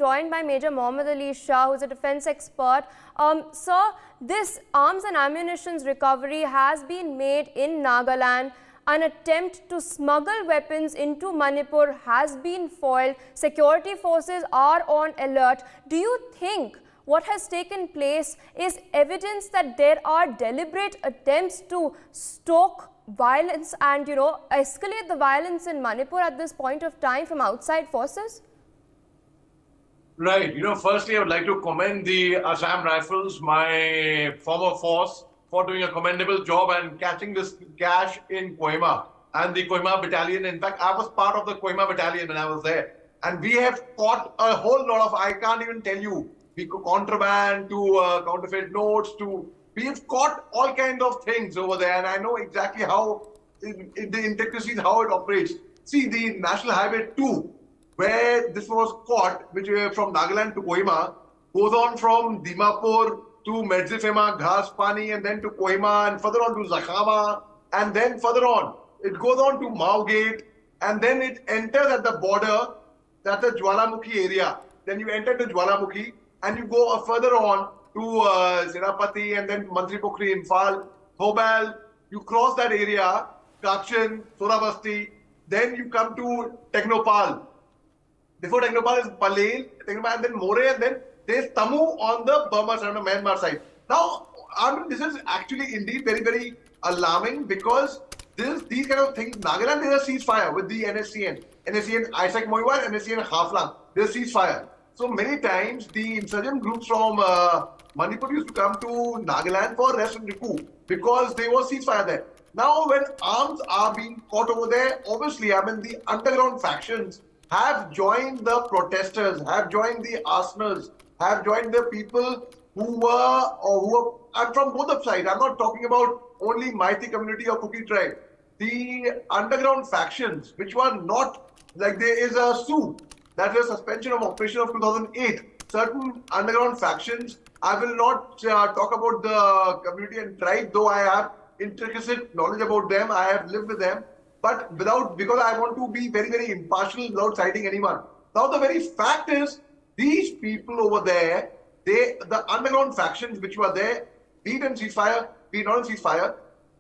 joined by Major Mohammed Ali Shah, who is a defense expert. Sir, this arms and ammunition recovery has been made in Nagaland. An attempt to smuggle weapons into Manipur has been foiled. Security forces are on alert. Do you think what has taken place is evidence that there are deliberate attempts to stoke violence and, escalate the violence in Manipur at this point of time from outside forces? Right. Firstly, I would like to commend the Assam Rifles, my former force, for doing a commendable job and catching this cache in Kohima and the Kohima battalion. In fact, I was part of the Kohima battalion when I was there. And we have caught a whole lot of, I can't even tell you, contraband to counterfeit notes to, we've caught all kinds of things over there. And I know exactly how, the intricacies, how it operates. See, the National Highway 2, where this was caught, which from Nagaland to Kohima, goes on from Dimapur to Medzifema, Ghas Pani, and then to Kohima, and further on to Zakhama, and then further on. It goes on to Mao Gate, and then it enters at the border, that's the Jwalamukhi area. Then you enter to Jwalamukhi, and you go further on to Sirapati, and then Mantri Pokri, Imphal, Thobal. You cross that area, Kakshan, Surabasti, then you come to Technopal. Before Technopal is Palel, and then More, and then there's Tamu on the Burma side, on the Myanmar side. Now, this is actually indeed very, very alarming because these kind of things, Nagaland, there's a ceasefire with the NSCN, Isaac Moiwal, NSCN Haflang, there's a ceasefire. So many times the insurgent groups from Manipur used to come to Nagaland for rest and recoup because there was ceasefire there. Now, when arms are being caught over there, obviously, the underground factions have joined the protesters, have joined the arsenals, have joined the people who were and from both the sides. I'm not talking about only Maiti community or Kuki tribe. The underground factions, which were not, like there is a SU, that is a suspension of operation of 2008. Certain underground factions, I will not talk about the community and tribe, though I have intricate knowledge about them, I have lived with them. But because I want to be very, very impartial without citing anyone. Now, the very fact is, these people over there, the underground factions which were there, be it in ceasefire, be it not in ceasefire,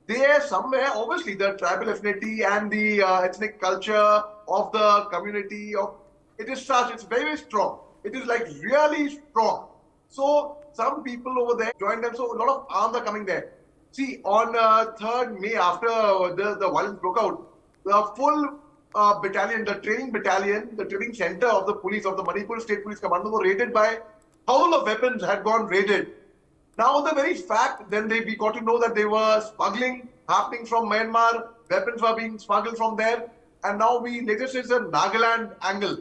they are somewhere, obviously, the tribal affinity and the ethnic culture of the community, it is such, it's very, very strong. It is like really strong. So, some people over there joined them, so a lot of arms are coming there. See, on 3rd May, after the violence broke out, the full battalion, the training center of the police, of the Manipur State Police Command were raided by, thousands of weapons had gone raided. Now, the very fact, then we got to know that they were smuggling happening from Myanmar, weapons were being smuggled from there, and now we later say it's a Nagaland angle.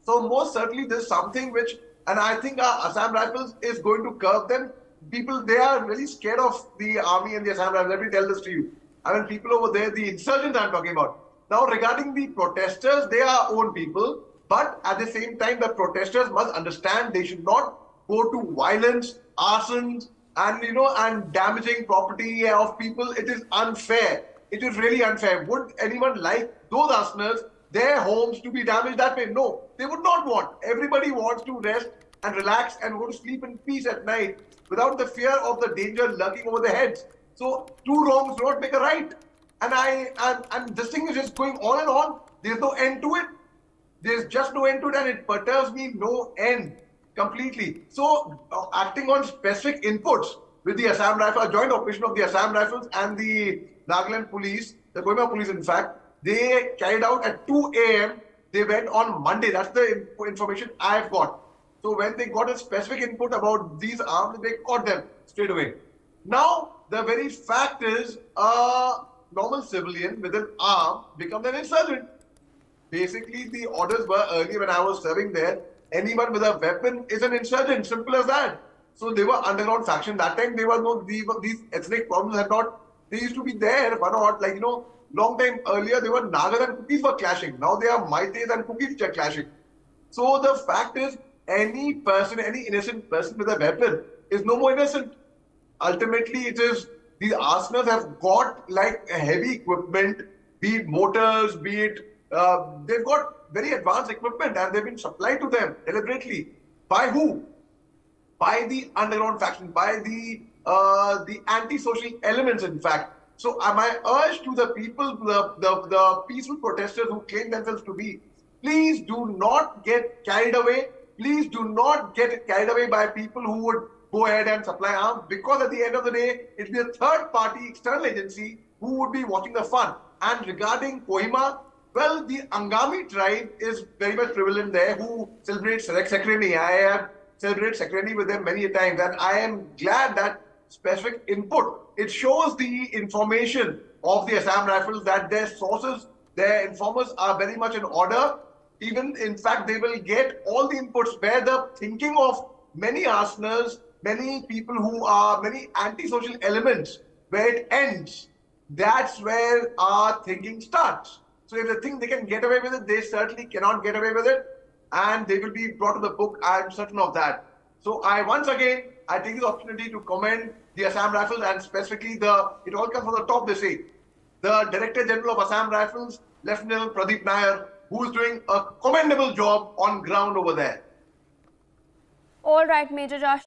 So, most certainly, there's something which, and I think Assam Rifles is going to curb them. People, they are really scared of the army and the Assam Rifles. Let me tell this to you. People over there, the insurgents I'm talking about. Now, regarding the protesters, they are own people. But at the same time, the protesters must understand they should not go to violence, arsons, and, and damaging property of people. It is unfair. It is really unfair. Would anyone like those arsoners, their homes to be damaged that way? No, they would not want. Everybody wants to rest and relax and go to sleep in peace at night without the fear of the danger lurking over their heads. So, two wrongs do not make a right. And this thing is just going on and on. There's no end to it. There's just no end to it, and it perturbs me no end completely. So, acting on specific inputs with the Assam Rifles, a joint operation of the Assam Rifles and the Nagaland police, the Kohima police in fact, they carried out at 2 a.m. They went on Monday. That's the information I've got. So when they got a specific input about these arms, they caught them straight away. Now, the very fact is a normal civilian with an arm becomes an insurgent. Basically, the orders were earlier when I was serving there, anyone with a weapon is an insurgent, simple as that. So they were underground faction. That time, there were no, these ethnic problems had not, they used to be there, but not like, long time earlier, they were Nagas and Kukis were clashing. Now they are Maites and Kukis which are clashing. So the fact is, any person, any innocent person with a weapon is no more innocent. Ultimately, it is, these arsenals have got like heavy equipment, be it motors, be it, they've got very advanced equipment and they've been supplied to them deliberately. By who? By the underground faction, by the anti-social elements, in fact. So my urge to the people, the peaceful protesters who claim themselves to be, please do not get carried away. Please do not get carried away by people who would go ahead and supply arms, because at the end of the day, it'll be a third-party external agency who would be watching the fun. And regarding Kohima, well, the Angami tribe is very much prevalent there, who celebrates Sakrani. I have celebrated Sakrani with them many a times, and I am glad that specific input, it shows the information of the Assam Rifles that their sources, their informers are very much in order. Even, in fact, they will get all the inputs where the thinking of many arsenals, many people who are many anti-social elements, where it ends, that's where our thinking starts. So if they think they can get away with it, they certainly cannot get away with it, and they will be brought to the book. I'm certain of that. So once again, I take this opportunity to commend the Assam Rifles, and specifically it all comes from the top, they say. The Director General of Assam Rifles, Lieutenant Pradeep Nair, who is doing a commendable job on ground over there. All right, Major Shah.